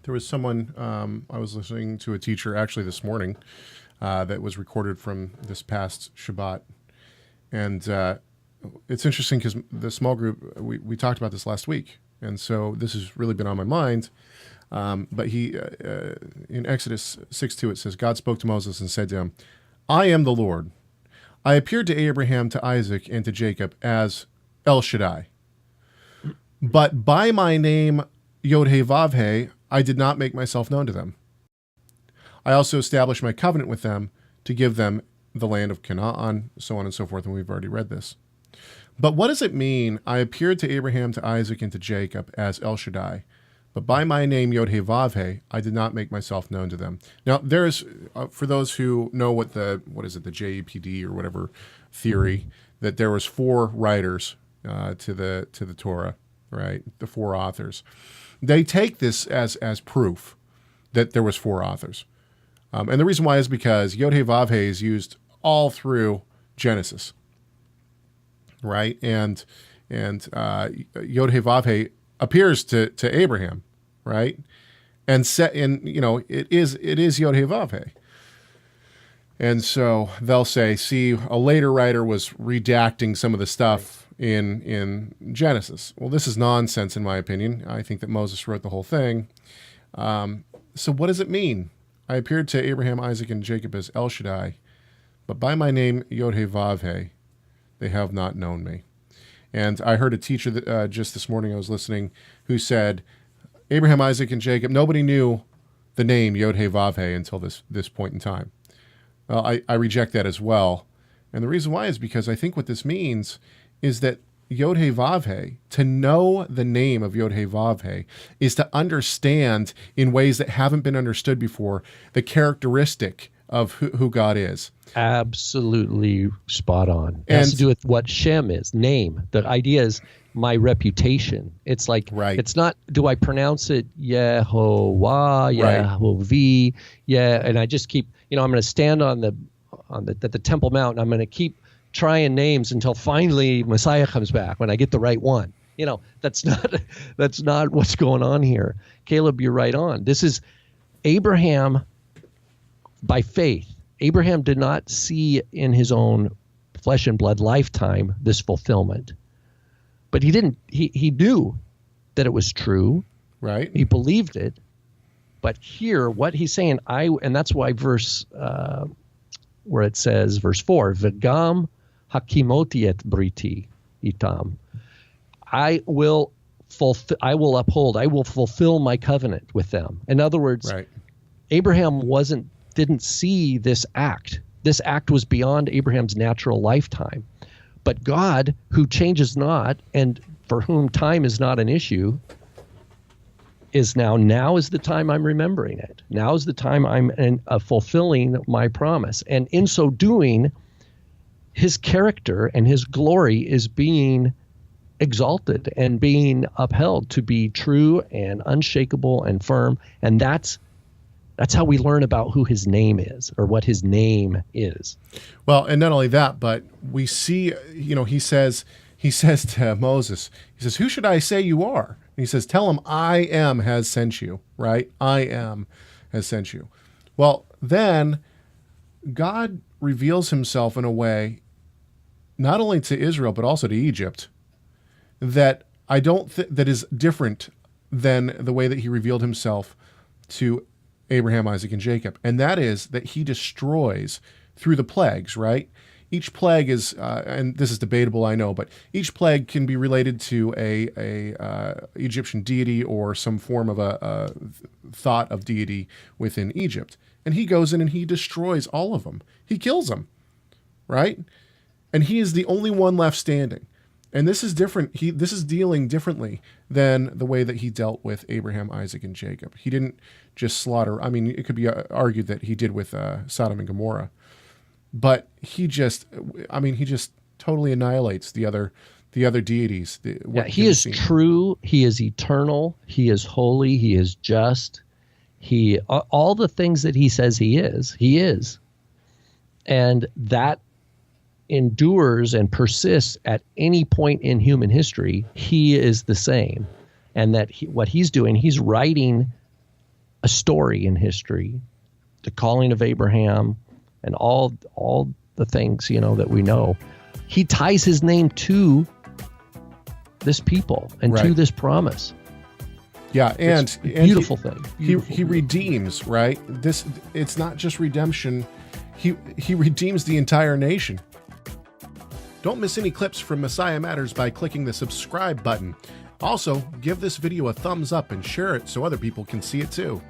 There was someone, I was listening to a teacher actually this morning that was recorded from this past Shabbat. And it's interesting because the small group, we talked about this last week. And so this has really been on my mind. But he, in Exodus 6:2, it says, God spoke to Moses and said to him, I am the Lord. I appeared to Abraham, to Isaac, and to Jacob as El Shaddai. But by my name, YHVH, I did not make myself known to them. I also established my covenant with them to give them the land of Canaan, so on and so forth, and we've already read this. But what does it mean, I appeared to Abraham, to Isaac, and to Jacob as El Shaddai, but by my name, YHVH, I did not make myself known to them. Now, there's, for those who know what the JEPD or whatever theory, that there was 4 writers to the Torah, right? The 4 authors. They take this as proof that there was 4 authors. And the reason why is because YHVH is used all through Genesis, right? And YHVH appears to Abraham, right? And it is YHVH. And so they'll say, see, a later writer was redacting some of the stuff in Genesis. Well, this is nonsense in my opinion. I think that Moses wrote the whole thing. So what does it mean? I appeared to Abraham, Isaac, and Jacob as El Shaddai, but by my name, YHVH, they have not known me. And I heard a teacher that, just this morning I was listening who said, Abraham, Isaac, and Jacob, nobody knew the name YHVH until this point in time. Well, I reject that as well. And the reason why is because I think what this means is that YHVH, to know the name of YHVH, is to understand in ways that haven't been understood before the characteristic of who God is. Absolutely spot on. It has to do with what Shem is, name. The idea is my reputation. It's like, right. It's not, do I pronounce it Yehovah, Yehovah, and I just keep, I'm going to stand at the Temple Mount, and I'm going to keep trying names until finally Messiah comes back when I get the right one. That's not what's going on here. Caleb, you're right on. This is Abraham by faith. Abraham did not see in his own flesh and blood lifetime this fulfillment. But he knew that it was true. Right. He believed it. But here, what he's saying, and that's why verse, where it says, verse 4, V'gam hakimoti et briti itam. I will fulfill my covenant with them. In other words, right. Abraham didn't see this act. This act was beyond Abraham's natural lifetime. But God, who changes not, and for whom time is not an issue, is now is the time I'm remembering it. Now is the time I'm fulfilling my promise. And in so doing, his character and his glory is being exalted and being upheld to be true and unshakable and firm. And that's how we learn about who his name is, or what his name is. Well, and not only that, but we see, he says to Moses, he says, who should I say you are? And he says, tell him I am has sent you, right? I am has sent you. Well, then God reveals himself in a way, not only to Israel, but also to Egypt, that I don't that is different than the way that he revealed himself to Abraham, Isaac, and Jacob. And that is that he destroys through the plagues, right? Each plague is, and this is debatable, I know, but each plague can be related to a Egyptian deity or some form of a thought of deity within Egypt. And he goes in and he destroys all of them. He kills them, right? And he is the only one left standing. And this is different. This is dealing differently than the way that he dealt with Abraham, Isaac, and Jacob. He didn't just slaughter. I mean, it could be argued that he did with Sodom and Gomorrah, but he just totally annihilates the other deities. He is true. He is eternal. He is holy. He is just. All the things that he says he is, and that endures and persists at any point in human history. He is the same, and that what he's doing, he's writing a story in history, the calling of Abraham, and all the things, that we know. He ties his name to this people and to this promise. Yeah, and beautiful thing. He redeems, right? It's not just redemption. He redeems the entire nation. Don't miss any clips from Messiah Matters by clicking the subscribe button. Also, give this video a thumbs up and share it so other people can see it too.